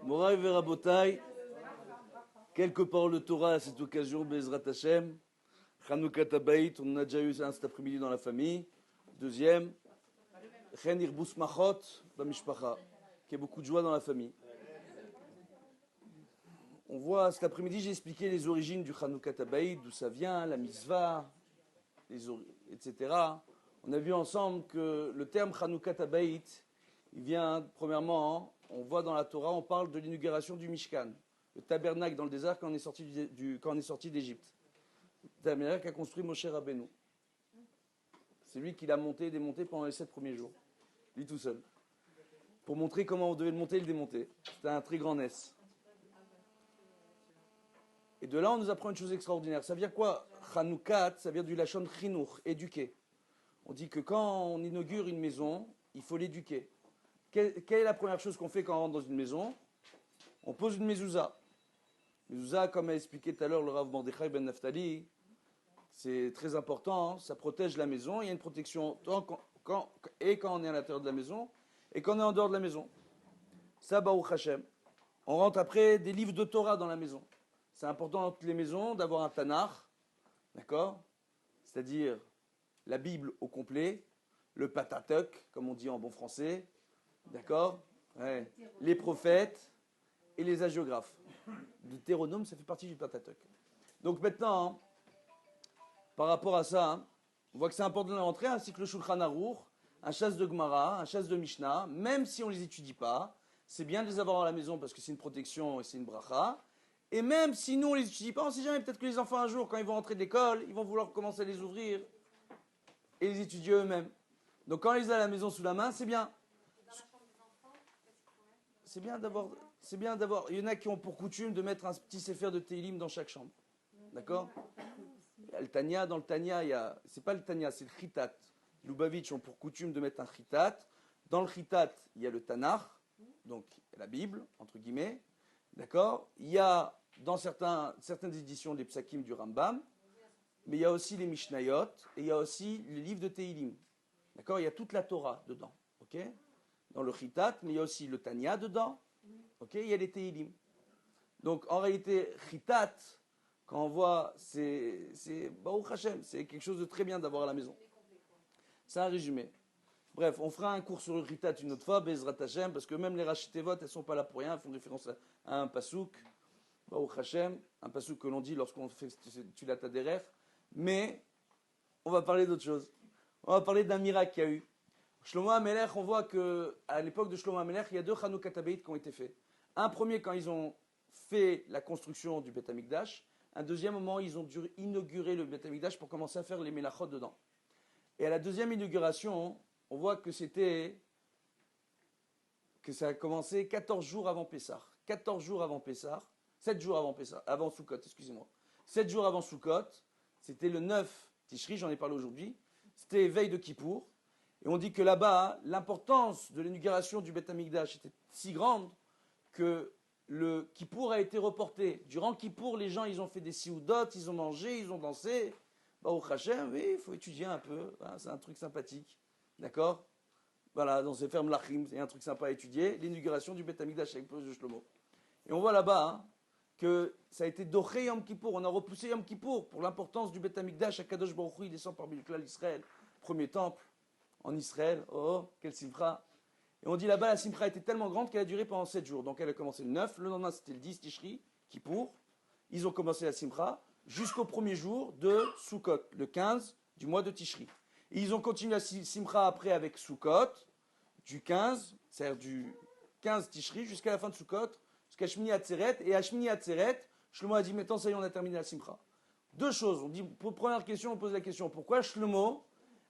Moraï Verabotai, quelques paroles de Torah à cette occasion, Bezrat Hashem. Chanukah Habayit, on en a déjà eu un cet après-midi dans la famille. Deuxième, Chen Irbus Machot, Bamishpacha, qu'il y ait beaucoup de joie dans la famille. On voit cet après-midi, j'ai expliqué les origines du Chanukah Habayit, d'où ça vient, la mitzvah, etc. On a vu ensemble que le terme Chanukah Habayit, il vient, premièrement, on voit dans la Torah, on parle de l'inauguration du Mishkan, le tabernacle dans le désert quand on est sorti d'Égypte. Le tabernacle qu'a construit Moshe Rabbeinu. C'est lui qui l'a monté et démonté pendant les 7 premiers jours. Lui tout seul. Pour montrer comment on devait le monter et le démonter. C'était un très grand nes. Et de là, on nous apprend une chose extraordinaire. Ça vient quoi? Chanukah, ça vient du lachon chinuch, éduquer. On dit que quand on inaugure une maison, il faut l'éduquer. Quelle est la première chose qu'on fait quand on rentre dans une maison? On pose une mezouza. Mezouza, comme a expliqué tout à l'heure le Rav Mordechai Ben Naftali, c'est très important, ça protège la maison, il y a une protection quand on est à l'intérieur de la maison, et quand on est en dehors de la maison. Ça, Baruch Hashem. On rentre après des livres de Torah dans la maison. C'est important dans toutes les maisons d'avoir un Tanakh, d'accord? C'est-à-dire la Bible au complet, le Pentateuch, comme on dit en bon français, d'accord? Ouais. Les prophètes et les hagiographes. Le Deutéronome, ça fait partie du Pentateuch. Donc maintenant, par rapport à ça, on voit que c'est important de rentrer, ainsi que le Shulchan Aruch, un chasse de Gemara, un chasse de Mishnah, même si on ne les étudie pas, c'est bien de les avoir à la maison parce que c'est une protection et c'est une bracha. Et même si nous on ne les étudie pas, on ne sait jamais, peut-être que les enfants un jour, quand ils vont rentrer de l'école, ils vont vouloir commencer à les ouvrir et les étudier eux-mêmes. Donc quand on les a à la maison sous la main, c'est bien. C'est bien d'avoir. Il y en a qui ont pour coutume de mettre un petit sefer de Teilim dans chaque chambre. D'accord? Le Tanya, dans le Tanya, c'est pas le Tanya, c'est le Chitat. Les Lubavitch ont pour coutume de mettre un Chitat. Dans le Chitat, il y a le Tanakh, donc la Bible, entre guillemets. D'accord? Il y a dans certaines éditions les Psakim du Rambam, mais il y a aussi les Mishnayot, et il y a aussi les livres de Teilim. D'accord? Il y a toute la Torah dedans. Ok? Dans le Chitat, mais il y a aussi le Tanya dedans. Ok? Il y a les Teilim. Donc en réalité, Chitat, quand on voit, c'est Baruch Hashem, c'est quelque chose de très bien d'avoir à la maison. C'est un résumé. Bref, on fera un cours sur le Chitat une autre fois, Bezrat Hashem, parce que même les Rachitevot, elles ne sont pas là pour rien, elles font référence à un pasouk, Baruch Hashem, un pasouk que l'on dit lorsqu'on fait Tulat Haderech. Mais on va parler d'autre chose. On va parler d'un miracle qu'il y a eu. Shlomo HaMelech, on voit qu'à l'époque de Shlomo HaMelech, il y a 2 Chanukah Habayit qui ont été faits. Un premier quand ils ont fait la construction du Beth Amikdash. Un deuxième moment, ils ont dû inaugurer le Beth Amikdash pour commencer à faire les Melachot dedans. Et à la deuxième inauguration, on voit que ça a commencé 14 jours avant Pessah. 14 jours avant Pessah, 7 jours avant Pessah, avant Sukkot, excusez-moi. 7 jours avant Sukkot, c'était le 9 Tishri, j'en ai parlé aujourd'hui. C'était veille de Kippour. Et on dit que là-bas, l'importance de l'inauguration du Beth Amikdash était si grande que le Kippour a été reporté. Durant Kippour, les gens, ils ont fait des sioudot, ils ont mangé, ils ont dansé. Baruch Hashem, oui, il faut étudier un peu. Hein, c'est un truc sympathique. D'accord? Voilà, dans ces fermes Lachim, c'est un truc sympa à étudier. L'inauguration du Beth Amikdash avec le de Shlomo. Et on voit là-bas hein, que ça a été Doché Yom Kippour. On a repoussé Yom Kippour pour l'importance du Beth Amikdash. Kadosh Baruch Hu, il descend parmi le clan d'Israël. Premier temple en Israël. Oh, quel simcha. Et on dit là-bas, la simcha était tellement grande qu'elle a duré pendant 7 jours. Donc elle a commencé le 9, le lendemain c'était le 10 Tishri, Kippour. Ils ont commencé la simcha jusqu'au premier jour de Sukkot, le 15 du mois de Tishri. Et ils ont continué la simcha après avec Sukkot, du 15, c'est-à-dire du 15 Tishri jusqu'à la fin de Sukkot, jusqu'à Shmini Atzeret. Et à Shmini Atzeret, Shlomo a dit, maintenant ça y est, on a terminé la simcha. Deux choses. On dit, pour première question, on pose la question, pourquoi Shlomo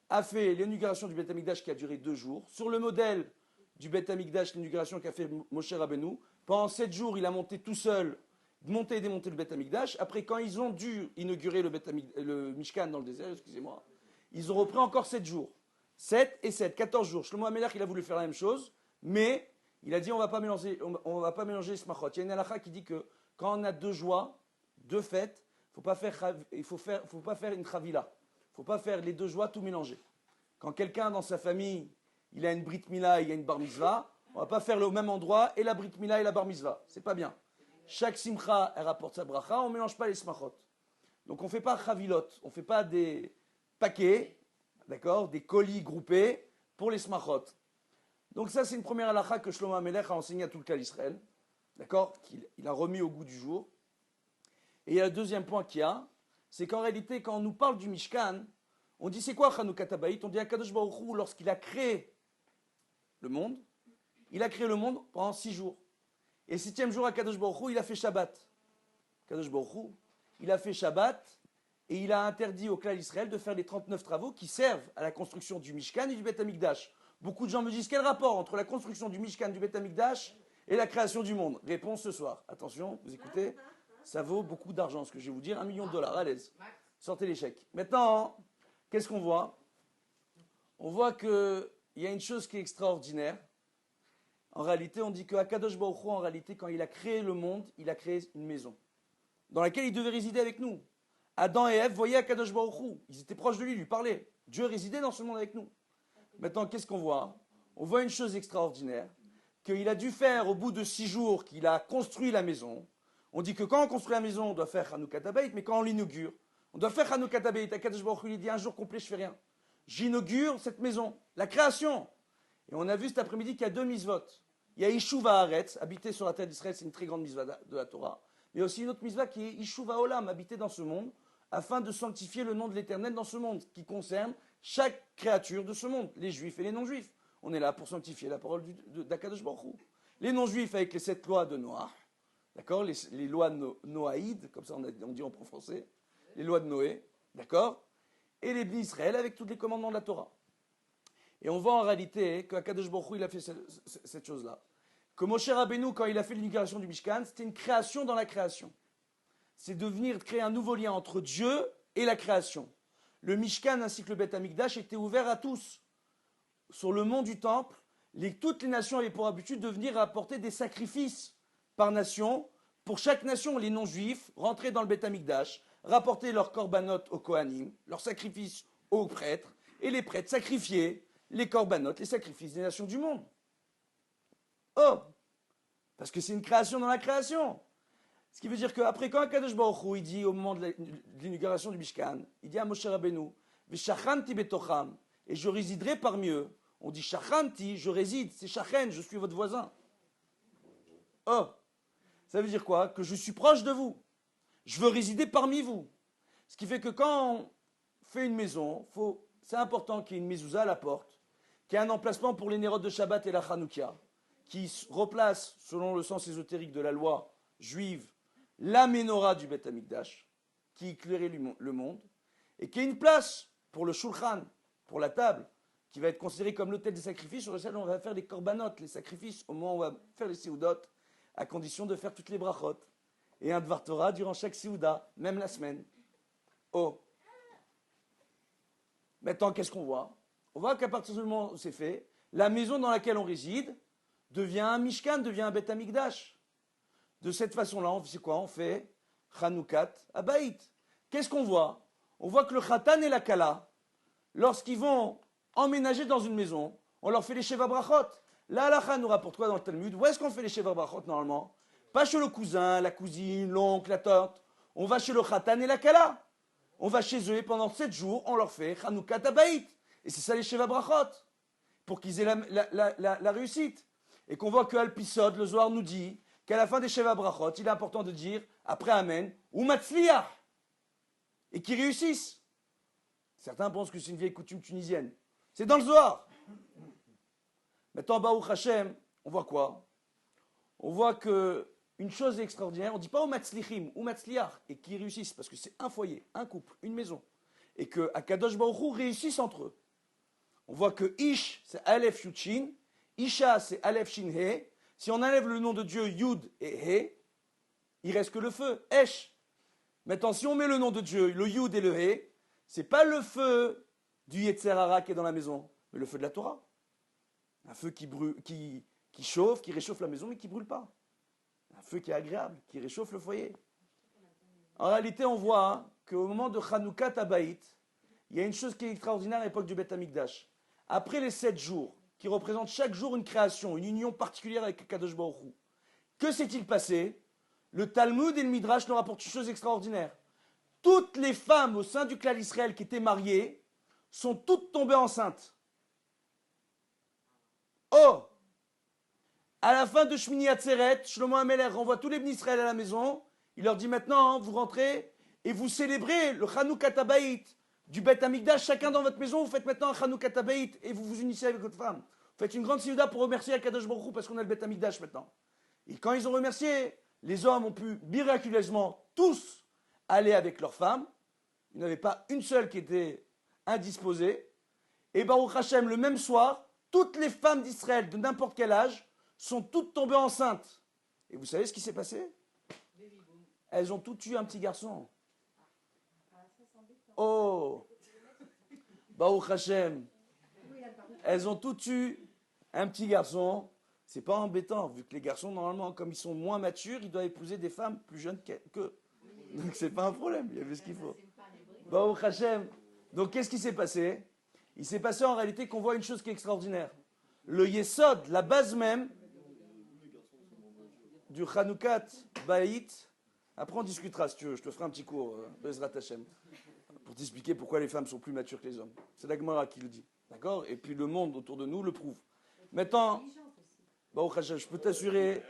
a fait l'inauguration du Beth Amikdash qui a duré 2 jours, sur le modèle du Beth Amikdash, l'inauguration qu'a fait Moshe Rabbeinu. Pendant 7 jours, il a monté tout seul, monté et démonté le Beth Amikdash. Après, quand ils ont dû inaugurer le Mishkan dans le désert, excusez-moi, ils ont repris encore 7 jours. 7 et 7, 14 jours. Shlomo HaMelech, il a voulu faire la même chose, mais il a dit on va pas mélanger les smachot. Il y a une halakha qui dit que quand on a 2 joies, 2 fêtes, il ne faut pas faire une chavila. Il ne faut pas faire les 2 joies tout mélanger. Quand quelqu'un dans sa famille, il a une brit mila, il a une bar mitzvah, On ne va pas faire le même endroit et la Brit Mila et la Bar Mitzvah. C'est pas bien. Chaque simcha, elle rapporte sa bracha, on ne mélange pas les smachot. Donc on ne fait pas chavilot, on ne fait pas des paquets, d'accord, des colis groupés pour les smachot. Donc ça, c'est une première halakha que Shlomo HaMelech a enseigné à tout le Klal Israël, d'accord, qu'il a remis au goût du jour. Et il y a le deuxième point qu'il y a, c'est qu'en réalité, quand on nous parle du Mishkan, on dit c'est quoi Chanukah Tabayit? On dit Akadosh Baruch Hu, lorsqu'il a créé le monde, il a créé le monde pendant 6 jours. Et le 7e jour, Akadosh Baruch Hu, il a fait Shabbat. Akadosh Baruch Hu, il a fait Shabbat et il a interdit au Klal Israël de faire les 39 travaux qui servent à la construction du Mishkan et du Beth Amikdash. Beaucoup de gens me disent quel rapport entre la construction du Mishkan, du Beth Amikdash et la création du monde? Réponse ce soir. Attention, vous écoutez, ça vaut beaucoup d'argent ce que je vais vous dire, $1 million, à l'aise. Sortez les chèques. Maintenant, qu'est-ce qu'on voit? On voit qu'il y a une chose qui est extraordinaire. En réalité, on dit que Akadosh Baruch Hu, en réalité, quand il a créé le monde, il a créé une maison dans laquelle il devait résider avec nous. Adam et Ève voyaient Akadosh Baruch Hu. Ils étaient proches de lui, lui parlaient. Dieu résidait dans ce monde avec nous. Maintenant, qu'est-ce qu'on voit? On voit une chose extraordinaire, qu'il a dû faire au bout de 6 jours qu'il a construit la maison. On dit que quand on construit la maison, on doit faire Chanukah Tabayit, mais quand on l'inaugure, on doit faire Chanukah Tabayit. Akadosh Baruch Hu, il dit un jour complet, je fais rien. J'inaugure cette maison, la création. Et on a vu cet après-midi qu'il y a 2 mitzvot. Il y a Ishuv Haaretz, habiter sur la terre d'Israël, c'est une très grande mitzvah de la Torah. Mais il y a aussi une autre mitzvah qui est Ishuv Haolam, habiter dans ce monde, afin de sanctifier le nom de l'Éternel dans ce monde, qui concerne chaque créature de ce monde, les juifs et les non-juifs. On est là pour sanctifier la parole d'Akadosh Baruch Hu. Les non-juifs avec les 7 lois de Noah, d'accord, les lois noaïdes, comme ça on dit en français, les lois de Noé, d'accord, et les Bnei Israël avec tous les commandements de la Torah. Et on voit en réalité qu'Akadosh Baruch Hu, il a fait cette chose-là. Que Moshe Rabbeinu, quand il a fait l'inauguration du Mishkan, c'était une création dans la création. C'est de venir créer un nouveau lien entre Dieu et la création. Le Mishkan ainsi que le Beth Amikdash étaient ouverts à tous. Sur le mont du Temple, toutes les nations avaient pour habitude de venir apporter des sacrifices par nation. Pour chaque nation, les non-juifs rentraient dans le Beth Amikdash, rapportaient leurs korbanot aux Kohanim, leurs sacrifices aux prêtres, et les prêtres sacrifiaient les korbanot, les sacrifices des nations du monde. Oh, parce que c'est une création dans la création. Ce qui veut dire qu'après, quand Akadosh Baruch Hu, il dit au moment de l'inauguration du Mishkan, il dit à Moshe Rabbeinu, V'shachanti betocham, et je résiderai parmi eux. On dit shachanti, je réside, c'est shachen, je suis votre voisin. Oh, ça veut dire quoi? Que je suis proche de vous. Je veux résider parmi vous. Ce qui fait que quand on fait une maison, c'est important qu'il y ait une mezouza à la porte, qu'il y ait un emplacement pour les nérotes de Shabbat et la Chanoukia, qui replace, selon le sens ésotérique de la loi juive, la menorah du Beth Amikdash, qui éclairait le monde, et qu'il y ait une place pour le shulchan, pour la table, qui va être considérée comme l'autel des sacrifices, sur lequel on va faire les korbanot, les sacrifices, au moment où on va faire les seudot, à condition de faire toutes les brachot. Et un Dvar Torah durant chaque seuda, même la semaine. Oh. Maintenant, qu'est-ce qu'on voit? On voit qu'à partir du moment où c'est fait, la maison dans laquelle on réside devient un Mishkan, devient un Beth Amikdash. De cette façon-là, on fait quoi? On fait Chanukah Habayit. Qu'est-ce qu'on voit? On voit que le Khatan et la Kala, lorsqu'ils vont emménager dans une maison, on leur fait les Sheva Brachot. La halakha nous rapporte quoi dans le Talmud? Où est-ce qu'on fait les Sheva Brachot normalement? Pas chez le cousin, la cousine, l'oncle, la tante. On va chez le Khatan et la Kala. On va chez eux et pendant 7 jours, on leur fait Chanukah Habayit. Et c'est ça les Sheva Brachot. Pour qu'ils aient la réussite. Et qu'on voit que Al-Pisod, le Zohar nous dit qu'à la fin des Sheva Brachot, il est important de dire, après Amen, ou Matzliach. Et qu'ils réussissent. Certains pensent que c'est une vieille coutume tunisienne. C'est dans le Zohar. Maintenant, Baruch Hashem, on voit quoi? On voit que une chose extraordinaire, on ne dit pas au Matzlichim, ou Matzliach, et qu'ils réussissent, parce que c'est un foyer, un couple, une maison. Et que Akadosh Baruch Hu réussissent entre eux. On voit que Ish, c'est Aleph Yud Shin, Isha, c'est Aleph Shin He. Si on enlève le nom de Dieu Yud et He, il reste que le feu, Esh. Maintenant, si on met le nom de Dieu, le Yud et le He, c'est pas le feu du Yetzer Hara qui est dans la maison, mais le feu de la Torah. Un feu qui brûle, qui chauffe, qui réchauffe la maison, mais qui ne brûle pas. Un feu qui est agréable, qui réchauffe le foyer. En réalité, on voit qu'au moment de Chanukah Habayit, il y a une chose qui est extraordinaire à l'époque du Beth Amikdash. Après les 7 jours qui représente chaque jour une création, une union particulière avec Kadosh Baruch Hu. Que s'est-il passé? Le Talmud et le Midrash nous rapportent une chose extraordinaire. Toutes les femmes au sein du clan d'Israël qui étaient mariées sont toutes tombées enceintes. Oh! À la fin de Shmini Atzeret, Shlomo HaMelech renvoie tous les Bnei Israël à la maison. Il leur dit maintenant, vous rentrez et vous célébrez le Chanukah Tabaït du Beth Amikdash. Chacun dans votre maison, vous faites maintenant un Chanukah Tabaït et vous vous unissez avec votre femme. Vous faites une grande siyuda pour remercier Akadosh Baruch Hu parce qu'on a le Beth Amikdash maintenant. Et quand ils ont remercié, les hommes ont pu miraculeusement tous aller avec leurs femmes. Il n'y en avait pas une seule qui était indisposée. Et Baruch Hashem, le même soir, toutes les femmes d'Israël de n'importe quel âge sont toutes tombées enceintes. Et vous savez ce qui s'est passé? Elles ont toutes eu un petit garçon. Oh! Baruch Hashem. Elles ont toutes eu un petit garçon. C'est pas embêtant, vu que les garçons, normalement, comme ils sont moins matures, ils doivent épouser des femmes plus jeunes qu'eux. Donc c'est pas un problème, il y avait ce qu'il faut. Baruch Hashem. Donc qu'est-ce qui s'est passé? Il s'est passé en réalité qu'on voit une chose qui est extraordinaire. Le Yesod, la base même du Chanukah Baït. Après on discutera si tu veux, je te ferai un petit cours, Bezrat Hashem, pour t'expliquer pourquoi les femmes sont plus matures que les hommes. C'est la Gemara qui le dit. D'accord? Et puis le monde autour de nous le prouve. Maintenant, Baruch Hashem, je peux t'assurer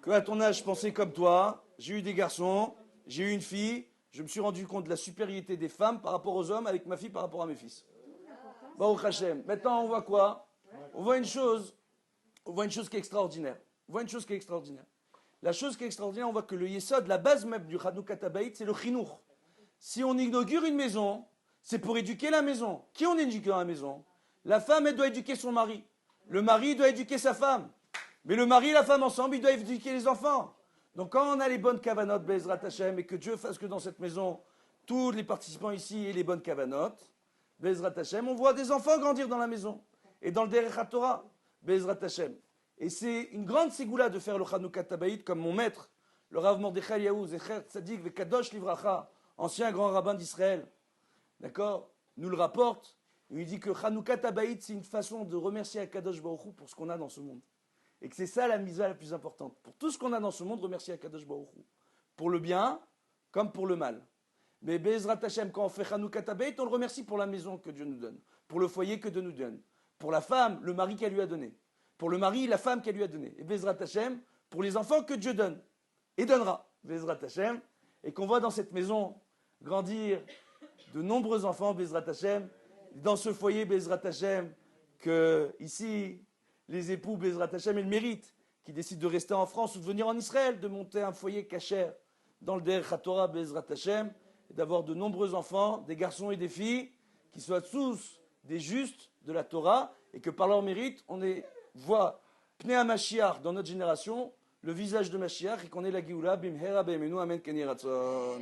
qu'à ton âge, je pensais comme toi. J'ai eu des garçons, j'ai eu une fille. Je me suis rendu compte de la supériorité des femmes par rapport aux hommes avec ma fille par rapport à mes fils. Baruch Hashem. Maintenant, on voit quoi? On voit une chose qui est extraordinaire. La chose qui est extraordinaire, on voit que le Yesod, la base même du Chanukah Tabaït, c'est le Chinour. Si on inaugure une maison, c'est pour éduquer la maison. Qui on éduque dans la maison? La femme, elle doit éduquer son mari. Le mari doit éduquer sa femme. Mais le mari et la femme ensemble, ils doivent éduquer les enfants. Donc quand on a les bonnes kavanot, Bezrat Hashem, et que Dieu fasse que dans cette maison, tous les participants ici aient les bonnes kavanot, Bezrat Hashem, on voit des enfants grandir dans la maison. Et dans le Derech HaTorah, Bezrat Hashem. Et c'est une grande ségoula de faire le Chanukah Tabaït comme mon maître, le Rav Mordechai Eliyahu, Zecher Tzadik Vekadosh Livracha, ancien grand rabbin d'Israël, d'accord, nous le rapporte. Il dit que Chanukah Tabaït, c'est une façon de remercier Akadosh Baruch Hu pour ce qu'on a dans ce monde. Et que c'est ça la mitzvah la plus importante. Pour tout ce qu'on a dans ce monde, remercier Akadosh Baruch Hu. Pour le bien, comme pour le mal. Mais Bezrat Hashem, quand on fait Chanukah Tabaït, on le remercie pour la maison que Dieu nous donne. Pour le foyer que Dieu nous donne. Pour la femme, le mari qu'elle lui a donné. Pour le mari, la femme qu'elle lui a donné. Et Bezrat Hashem, pour les enfants que Dieu donne. Et donnera. Bezrat Hashem. Et qu'on voit dans cette maison grandir de nombreux enfants, Bezrat Hashem. Dans ce foyer, Bezrat Hashem, que ici, les époux, Bezrat Hashem, ils méritent, qui décident de rester en France ou de venir en Israël, de monter un foyer cachère dans le Derech HaTorah, Bezrat Hashem, et d'avoir de nombreux enfants, des garçons et des filles, qui soient tous des justes de la Torah, et que par leur mérite, on voit Pnei HaMashiach dans notre génération, le visage de Mashiach, et qu'on ait la Géoula, Bimhera Be'emenu, Amen Ken Yiratzon.